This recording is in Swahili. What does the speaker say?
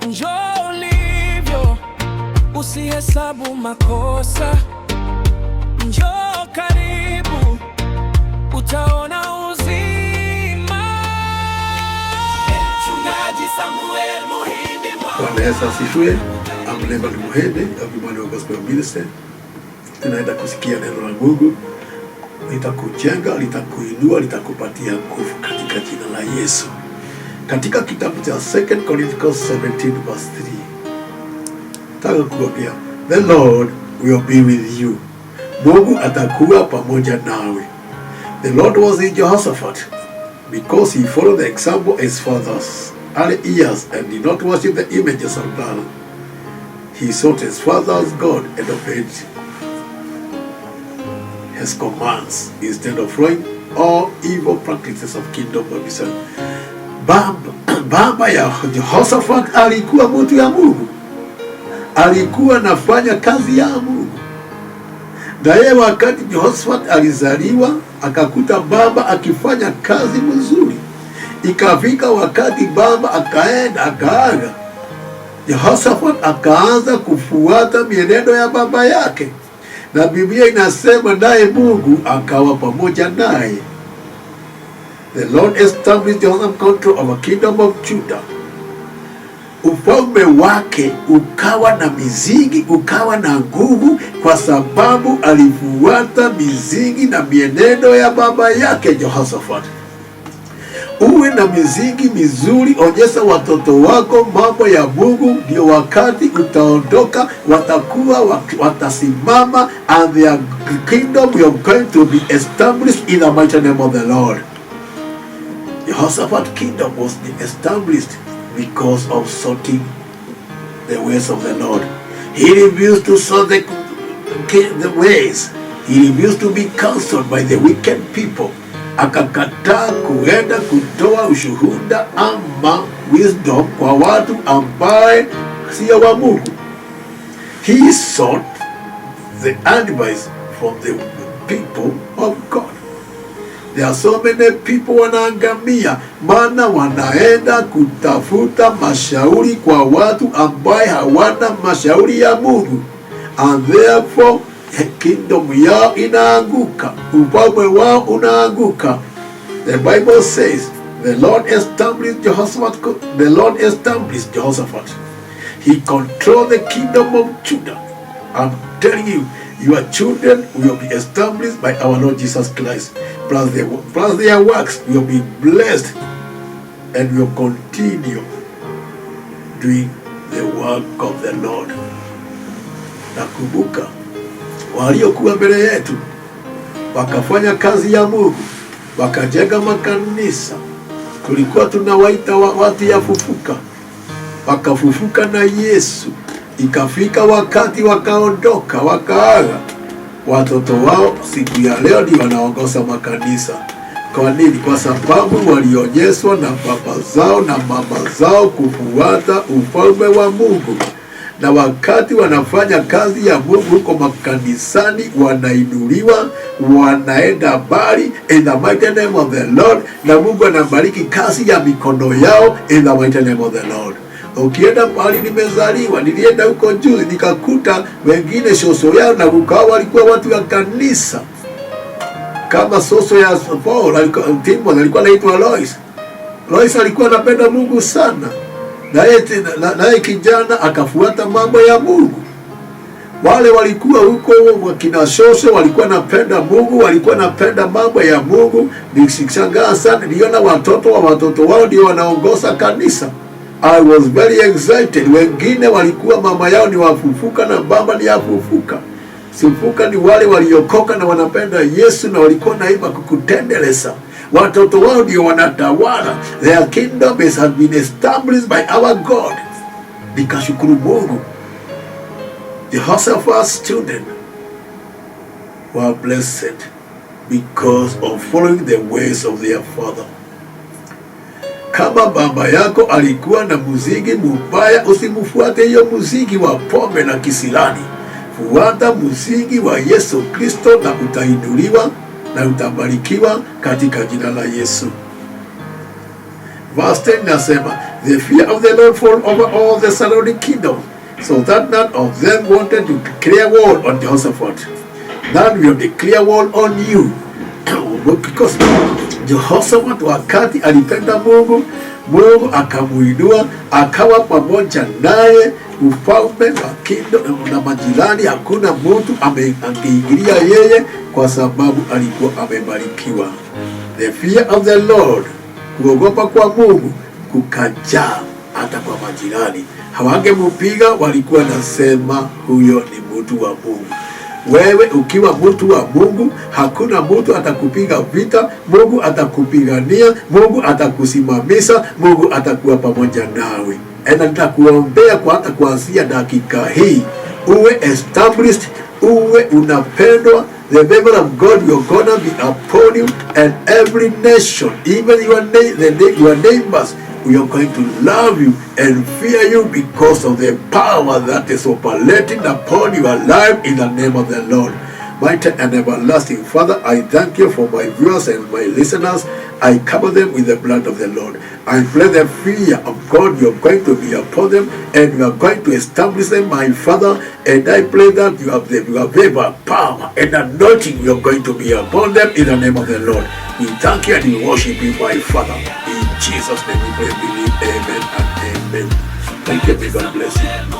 Njoo ulivyo, usihesabu makosa. Njoo karibu, utaona uzima. Mchungaji Samuel Muhindi. Bwana Yesu asifiwe. I'm Leonard Muhindi of Emmanuel Gospel Ministry. Tunaenda kusikia neno la Mungu. Litakujenga, litakuinua, litakupatia nguvu katika jina la Yesu. Katika kitabu cha 2 Corinthians 17 verse 3. Taka kuambia, the Lord will be with you. Mungu atakuwa pamoja nawe. The Lord was in Jehoshaphat because he followed the example of his fathers early years and did not worship the images of God. He sought his father's God and obeyed his commands instead of following all evil practices of kingdom of Israel. Baba ya Jehoshaphat alikuwa mtu ya Mungu. Alikuwa anafanya kazi ya Mungu. Na yeye wakati Jehoshaphat alizaliwa akakuta baba akifanya kazi mzuri. Ikafika wakati baba akaenda akaaga, Jehoshaphat akaanza kufuata mienendo ya baba yake. Na Biblia inasema naye Mungu akawa pamoja naye. The Lord established Jehoshaphat control of a kingdom of Judah. Ufalme wake ukawa na misingi, ukawa na nguvu kwa sababu alifuata misingi na mienendo ya baba yake Jehoshaphat. Uwe na misingi mizuri, onyesha watoto wako mambo ya Mungu, ndio wakati utaondoka watakuwa watasimama, and their kingdom will going to be established in the mighty name of the Lord. Jehoshaphat's kingdom was established because of sorting the ways of the Lord. He refused to sort the ways. He refused to be counseled by the wicked people. Akakataa kuenda kutoa ushuhuda ama wisdom kwa watu ambaye sio wa Mungu. He sought the advice from the people of God. There are so many people wanaangamia, maana wanaenda kutafuta mashauri kwa watu ambaye hawana mashauri ya Mungu. And therefore, kingdom yao inaanguka, ufalme wao unaanguka. The Bible says, the Lord established Jehoshaphat. The Lord established Jehoshaphat. He controlled the kingdom of Judah. I'm telling you, your children will be established by our Lord Jesus Christ. Plus their works will be blessed and will continue doing the work of the Lord. Nakumbuka waliokuwa mbele yetu wakafanya kazi ya Mungu, wakajenga makanisa. Tulikuwa tunawaita watu ya fufuka, wakafufuka na Yesu. Ikafika wakati wakaondoka, wakaaga. Watoto wao siku ya leo ndio wanaongoza makanisa. Kwa nini? Kwa sababu walionyeshwa na baba zao na mama zao kufuata ufalme wa Mungu. Na wakati wanafanya kazi ya Mungu huko makanisani, wanainuliwa, wanaenda mbali in the mighty name of the Lord, na Mungu anabariki kazi ya mikono yao in the mighty name of the Lord. Ukienda pahali nimezaliwa, nilienda huko juzi nikakuta wengine soso yao na kukawa walikuwa watu wa kanisa. Kama soso ya Paul alikuwa anaitwa Lois. Lois alikuwa anapenda Mungu sana. Naye kijana akafuata mambo ya Mungu. Wale walikuwa huko wakina soso walikuwa napenda Mungu, walikuwa napenda mambo ya Mungu. Nikishangaa sana niliona watoto wao ndio wanaongoza kanisa. I was very excited. Wengine walikuwa mama yao ni wafufuka na baba ni afufuka. Sifuka ni wale waliokoka na wanapenda Yesu na walikuwa naimba kukutendeleza. Watoto wao ndio wanatawala. Their kingdom has been established by our God. Nikashukuru Mungu. Jehoshaphat's children were blessed because of following the ways of their father. Kama baba yako alikuwa na muziki mubaya, usimfuate hiyo muziki wa pombe na kisilani. Fuata muziki wa Yesu Kristo na utainuliwa na utabarikiwa katika jina la Yesu. Verse 10 nasema, The fear of the Lord fall over all the surrounding kingdom, so that none of them wanted to declare war on Jehoshaphat. None will declare war on you. Because Jehoshaphat wakati alipenda Mungu, Mungu akamuinua, akawa pamoja naye. Ufalme wa kingdom na majirani, hakuna mtu angeingilia yeye, kwa sababu alikuwa amebarikiwa. The fear of the Lord, kuogopa kwa Mungu kukajaa hata kwa majirani. Hawangemupiga, walikuwa nasema huyo ni mtu wa Mungu. Wewe ukiwa mtu wa Mungu, hakuna mtu atakupiga vita. Mungu atakupigania, Mungu atakusimamisha, Mungu atakuwa pamoja nawe. Na nitakuombea kwa hata kuanzia dakika hii uwe established, uwe unapendwa. The favor of God will gonna be upon you, and every nation, even your neighbors, we are going to love you and fear you because of the power that is operating upon your life in the name of the Lord. Mighty and everlasting Father, I thank you for my viewers and my listeners. I cover them with the blood of the Lord. I pray the fear of God, you are going to be upon them, and you are going to establish them, my Father. And I pray that you have favor, power, and anointing, you are going to be upon them in the name of the Lord. We thank you and we worship you, my Father. In Jesus' name we pray, believe, amen and amen. Thank you, may God bless you.